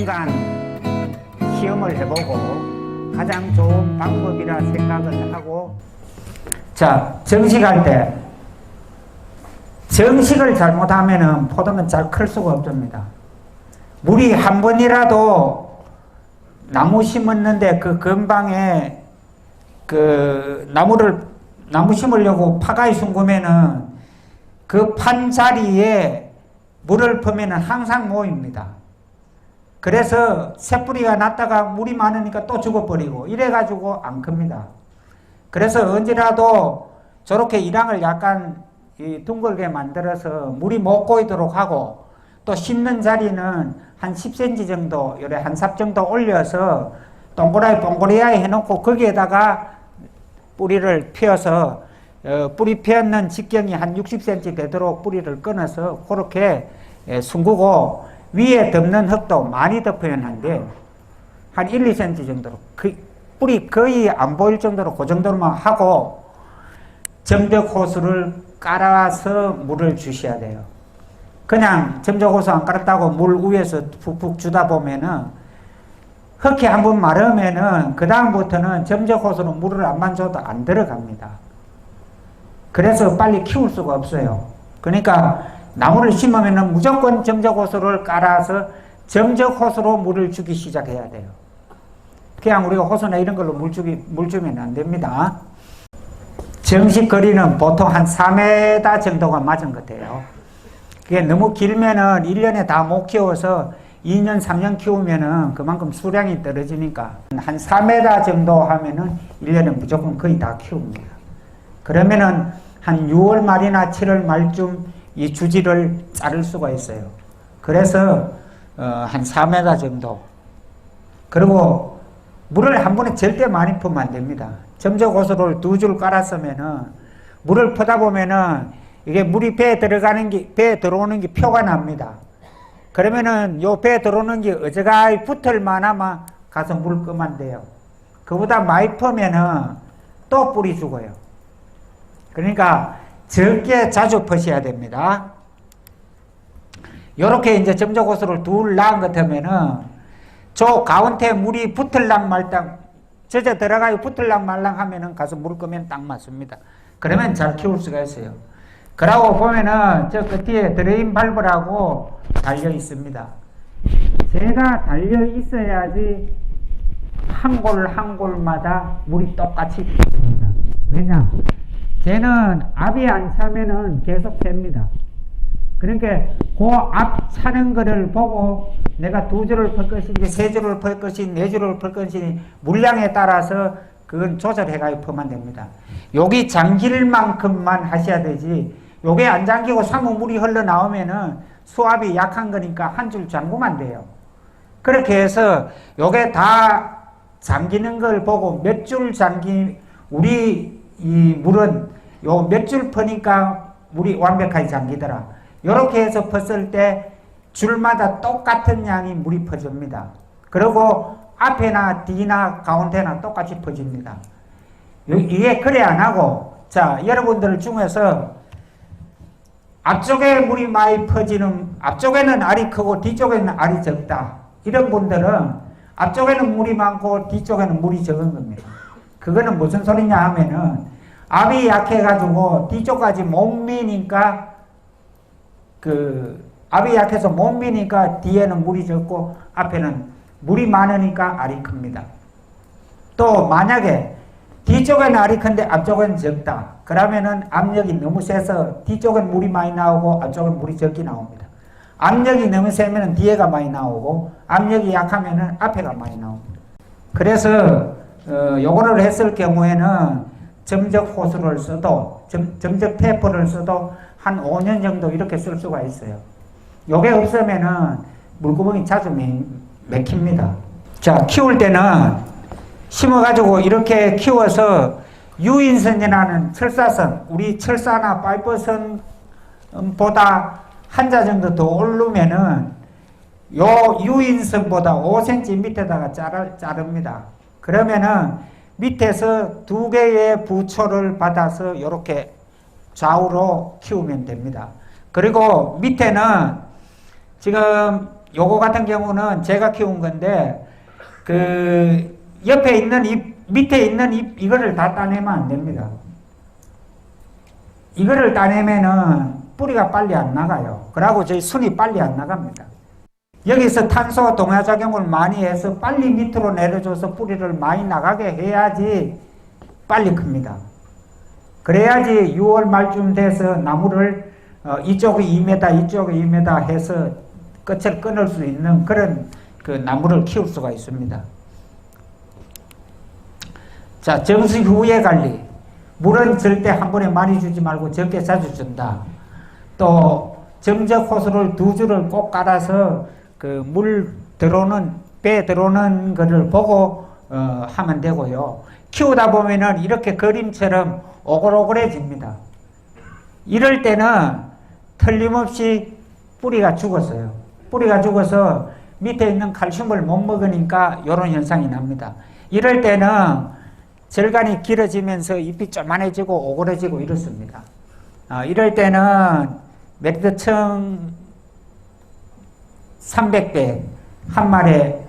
언젠간 시험을 해보고 가장 좋은 방법이라 생각을 하고, 자, 정식할 때 정식을 잘못하면은 포도는 잘 클 수가 없습니다. 물이 한 번이라도 나무 심었는데 그 근방에 그 나무 심으려고 파가이 숨으면은 그 판 자리에 물을 퍼면은 항상 모입니다. 그래서 새뿌리가 났다가 물이 많으니까 또 죽어버리고 이래가지고 안 큽니다. 그래서 언제라도 저렇게 이랑을 약간 둥글게 만들어서 물이 못 고이도록 하고, 또 심는 자리는 한 10cm 정도, 요래 한 삽 정도 올려서 동그라이 해놓고 거기에다가 뿌리를 펴서 뿌리 펴는 직경이 한 60cm 되도록 뿌리를 끊어서 그렇게 숨기고, 위에 덮는 흙도 많이 덮으면 안 돼요. 한 1, 2cm 정도로. 뿌리 거의 안 보일 정도로 그 정도로만 하고 점적 호수를 깔아서 물을 주셔야 돼요. 그냥 점적 호수 안 깔았다고 물 위에서 푹푹 주다 보면은 흙이 한번 마르면은 그 다음부터는 점적 호수로 물을 안만 줘도 안 들어갑니다. 그래서 빨리 키울 수가 없어요. 그러니까 나무를 심으면은 무조건 점적 호수를 깔아서 점적 호수로 물을 주기 시작해야 돼요. 그냥 우리가 호수나 이런 걸로 물 주면 안 됩니다. 정식 거리는 보통 한 4m 정도가 맞은 것 같아요. 그게 너무 길면은 1년에 다 못 키워서 2년, 3년 키우면은 그만큼 수량이 떨어지니까 한 4m 정도 하면은 1년에 무조건 거의 다 키웁니다. 그러면은 한 6월 말이나 7월 말쯤 이 주지를 자를 수가 있어요. 그래서 한 4m 정도. 그리고 물을 한 번에 절대 많이 퍼면 안 됩니다. 점적 호수를 2줄 깔았으면은 물을 퍼다 보면은 이게 물이 배에 들어오는 게 표가 납니다. 그러면은 요 배에 들어오는 게 어저가이 붙을 만하면 가서 물 끄면 돼요. 그보다 많이 퍼면은 또 뿌리 죽어요. 그러니까 적게 자주 퍼셔야 됩니다. 요렇게 이제 점적 호수를 둘 낳은 것 같으면은 저 가운데 물이 붙을랑 말랑 젖어 들어가요. 붙을랑 말랑 하면은 가서 물 끄면 딱 맞습니다. 그러면 잘 키울 수가 있어요. 그러고 보면은 저 끝에 드레인 발브라고 달려 있습니다. 새가 달려 있어야지 한 골 한 골마다 물이 똑같이 들어갑니다. 왜냐? 쟤는 앞이 안 차면은 계속 셉니다. 그러니까 그 앞 차는 거를 보고 내가 2줄을 펄 것인지 3줄을 펄 것인지 4줄을 펄 것인지 물량에 따라서 그건 조절해가지고 퍼면 됩니다. 여기 잠길 만큼만 하셔야 되지, 요게 안 잠기고 사무 물이 흘러나오면은 수압이 약한 거니까 한 줄 잠그면 돼요. 그렇게 해서 요게 다 잠기는 걸 보고 몇 줄 우리 이 물은 요 몇 줄 퍼니까 물이 완벽하게 잠기더라. 요렇게 해서 폈을 때 줄마다 똑같은 양이 물이 퍼집니다. 그리고 앞에나 뒤나 가운데나 똑같이 퍼집니다. 이게 그래 안 하고, 자, 여러분들 중에서 앞쪽에 물이 많이 퍼지는, 앞쪽에는 알이 크고 뒤쪽에는 알이 적다, 이런 분들은 앞쪽에는 물이 많고 뒤쪽에는 물이 적은 겁니다. 그거는 무슨 소리냐 하면은 앞이 약해가지고 뒤쪽까지 못 미니까 앞이 약해서 못 미니까 뒤에는 물이 적고 앞에는 물이 많으니까 알이 큽니다. 또 만약에 뒤쪽에는 알이 큰데 앞쪽에는 적다, 그러면은 압력이 너무 세서 뒤쪽은 물이 많이 나오고 앞쪽은 물이 적게 나옵니다. 압력이 너무 세면 뒤에가 많이 나오고 압력이 약하면 앞에가 많이 나옵니다. 그래서 요거를 했을 경우에는 점적 호수를 써도 점적 테이프를 써도 한 5년 정도 이렇게 쓸 수가 있어요. 요게 없으면은 물구멍이 자주 맥힙니다. 자, 키울 때는 심어가지고 이렇게 키워서 유인선이라는 철사선, 우리 철사나 파이프선보다 한 자 정도 더 오르면은 요 유인선보다 5cm 밑에다가 자릅니다. 그러면은 밑에서 2개의 부초를 받아서 이렇게 좌우로 키우면 됩니다. 그리고 밑에는 지금 요거 같은 경우는 제가 키운 건데, 그, 옆에 있는 잎, 밑에 있는 잎, 이거를 다 따내면 안 됩니다. 이거를 따내면은 뿌리가 빨리 안 나가요. 그러고 저희 순이 빨리 안 나갑니다. 여기서 탄소 동화작용을 많이 해서 빨리 밑으로 내려줘서 뿌리를 많이 나가게 해야지 빨리 큽니다. 그래야지 6월 말쯤 돼서 나무를 이쪽이 2m, 이쪽이 2m 해서 끝을 끊을 수 있는 그런 그 나무를 키울 수가 있습니다. 자, 정수 후에 관리. 물은 절대 한 번에 많이 주지 말고 적게 자주 준다. 또 정적 호수를 2줄을 꼭 깔아서 그 물 들어오는 배 들어오는 거를 보고 하면 되고요. 키우다 보면은 이렇게 그림처럼 오글오글해집니다. 이럴 때는 틀림없이 뿌리가 죽었어요. 뿌리가 죽어서 밑에 있는 칼슘을 못 먹으니까 이런 현상이 납니다. 이럴 때는 절간이 길어지면서 잎이 쪼만해지고 오그러지고 이렇습니다. 이럴 때는 메리트청 300배 한 말에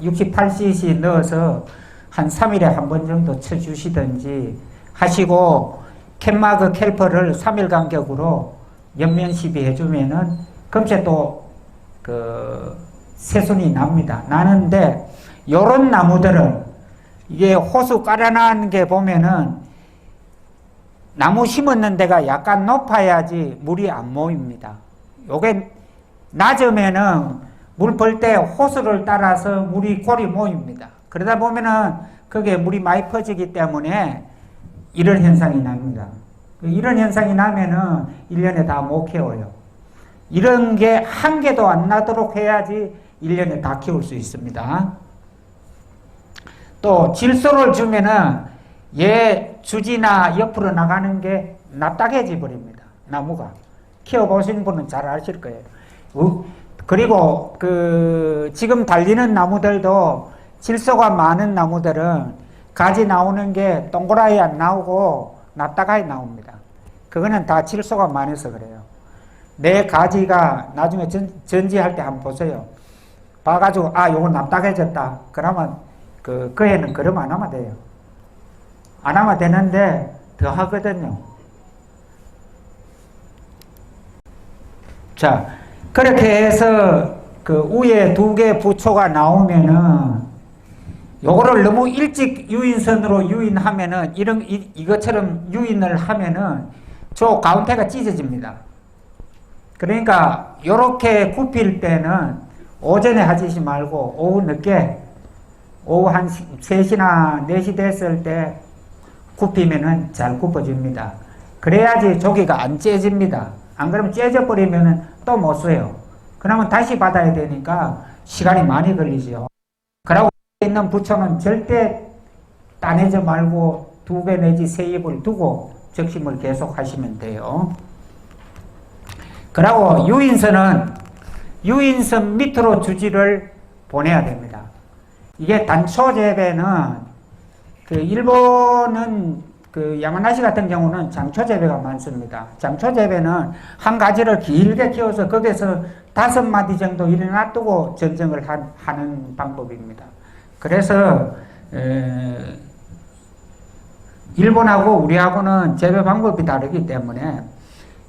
68cc 넣어서 한 3일에 한 번 정도 쳐주시든지 하시고, 캔마그 캘퍼를 3일 간격으로 옆면 시비해주면은 금세 또 그 새순이 납니다. 나는데 요런 나무들은 이게 호수 깔아놓은 게 보면은 나무 심었는 데가 약간 높아야지 물이 안 모입니다. 요게 낮으면은 물 벌 때 호수를 따라서 물이 골이 모입니다. 그러다 보면은 그게 물이 많이 퍼지기 때문에 이런 현상이 납니다. 이런 현상이 나면은 1년에 다 못 키워요. 이런 게 한 개도 안 나도록 해야지 1년에 다 키울 수 있습니다. 또 질소를 주면은 얘 주지나 옆으로 나가는 게 납작해져 버립니다. 나무가. 키워보신 분은 잘 아실 거예요. 그리고 그 지금 달리는 나무들도 질소가 많은 나무들은 가지 나오는 게 동그랗게 안 나오고 납작하게 나옵니다. 그거는 다 질소가 많아서 그래요. 내 가지가 나중에 전지할 때 한번 보세요. 봐가지고 요거 납작해졌다. 그러면 그 애는 그럼 안 하면 돼요. 안 하면 되는데 더 하거든요. 자, 그렇게 해서 그 위에 2개 부초가 나오면은 요거를 너무 일찍 유인선으로 유인하면은 이것처럼 유인을 하면은 저 가운데가 찢어집니다. 그러니까 요렇게 굽힐 때는 오전에 하지 말고 오후 늦게, 오후 한 3시나 4시 됐을 때 굽히면은 잘 굽어집니다. 그래야지 조기가 안 째집니다. 안 그러면 째져버리면은 또 못 써요. 그러면 다시 받아야 되니까 시간이 많이 걸리죠. 그러고 있는 부초는 절대 따내지 말고 2개 내지 3입을 두고 적심을 계속 하시면 돼요. 그리고 유인선 밑으로 주지를 보내야 됩니다. 이게 단초 재배는 그 일본은 그 야마나시 같은 경우는 장초 재배가 많습니다. 장초 재배는 한 가지를 길게 키워서 거기서 5마디 정도 이래 놔두고 전정을 하는 방법입니다. 그래서 일본하고 우리하고는 재배 방법이 다르기 때문에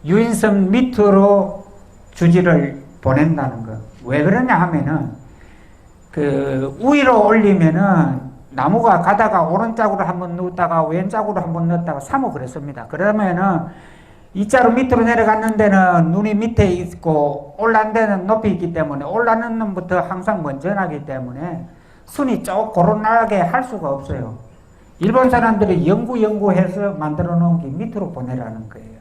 유인선 밑으로 주지를 보낸다는 거. 왜 그러냐 하면은 그 위로 올리면은 나무가 가다가 오른쪽으로 한번 넣었다가 왼쪽으로 한번 넣었다가 사모 그랬습니다. 그러면은 이자로 밑으로 내려갔는 데는 눈이 밑에 있고 올라간 데는 높이 있기 때문에 올라가는 놈부터 항상 먼저 나기 때문에 순이 쭉 고르나게 할 수가 없어요. 일본 사람들이 연구해서 만들어 놓은 게 밑으로 보내라는 거예요.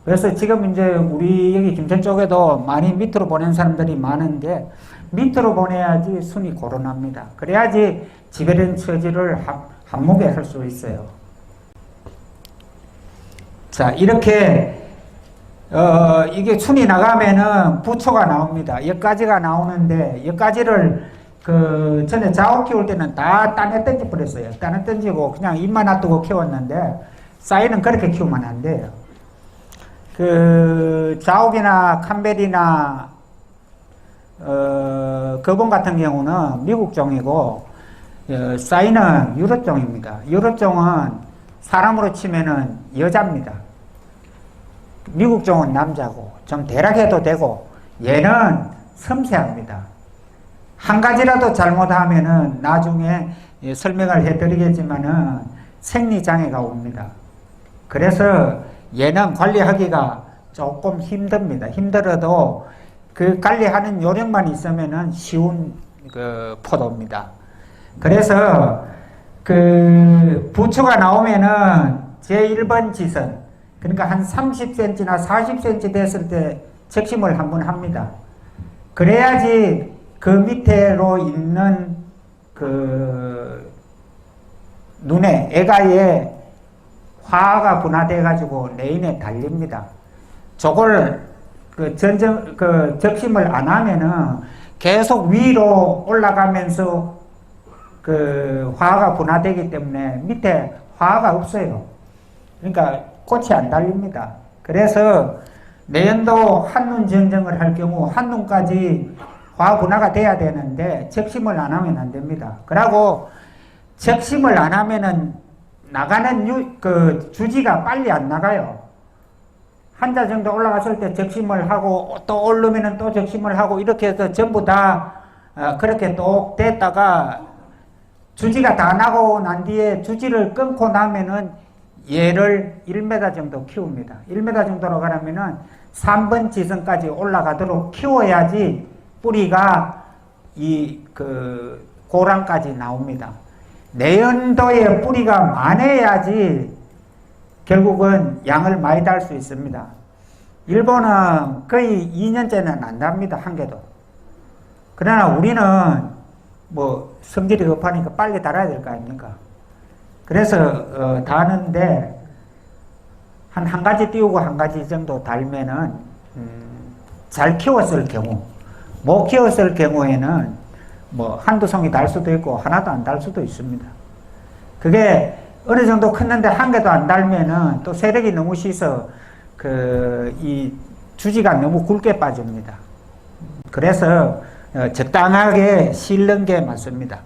그래서 지금 이제 우리 여기 김천 쪽에도 많이 밑으로 보낸 사람들이 많은데 밑으로 보내야지 순이 고르납니다. 그래야지 지배된 처지를 한목에 할 수 있어요. 자, 이렇게 이게 순이 나가면은 부초가 나옵니다. 여기까지가 나오는데 여기까지를 그 전에 자옥 키울 때는 다 딴에 던져 버렸어요. 딴에 던지고 그냥 잎만 놔두고 키웠는데 쌀은 그렇게 키우면 안 돼요. 그 자옥이나 캄벨이나 거봉 같은 경우는 미국 종이고, 싸이는 유럽 종입니다. 유럽 종은 사람으로 치면은 여자입니다. 미국 종은 남자고, 좀 대략해도 되고, 얘는 섬세합니다. 한 가지라도 잘못하면은 나중에 설명을 해드리겠지만은 생리장애가 옵니다. 그래서 얘는 관리하기가 조금 힘듭니다. 힘들어도 그 관리하는 요령만 있으면은 쉬운 그 포도입니다. 그래서 그 부추가 나오면은 제1번 지선, 그러니까 한 30cm나 40cm 됐을 때 적심을 한번 합니다. 그래야지 그 밑에로 있는 그 눈에, 애가에 화가 분화돼 가지고 내인에 달립니다. 저걸 그 적심을 안 하면은 계속 위로 올라가면서 그 화가 분화되기 때문에 밑에 화가 없어요. 그러니까 꽃이 안 달립니다. 그래서 내년도 한눈 전쟁을 할 경우 한눈까지 화 분화가 돼야 되는데 적심을 안 하면 안 됩니다. 그리고 적심을 안 하면은 나가는 그 주지가 빨리 안 나가요. 한자 정도 올라갔을 때 적심을 하고 또 오르면은 또 적심을 하고 이렇게 해서 전부 다 그렇게 똑 됐다가 주지가 다 나고 난 뒤에 주지를 끊고 나면은 얘를 1m 정도 키웁니다. 1m 정도로 가려면은 3번 지선까지 올라가도록 키워야지 뿌리가 이 그 고랑까지 나옵니다. 내연도에 뿌리가 많아야지 결국은 양을 많이 달 수 있습니다. 일본은 거의 2년째는 안 답니다. 한 개도. 그러나 우리는 뭐 성질이 급하니까 빨리 달아야 될 거 아닙니까? 그래서 다는데 한 가지 띄우고 한 가지 정도 달면은 잘 키웠을 경우, 못 키웠을 경우에는 뭐 한두 송이 달 수도 있고 하나도 안 달 수도 있습니다. 그게 어느 정도 컸는데 한 개도 안 달면은 또 세력이 너무 씻어 이 주지가 너무 굵게 빠집니다. 그래서 적당하게 실는 게 맞습니다.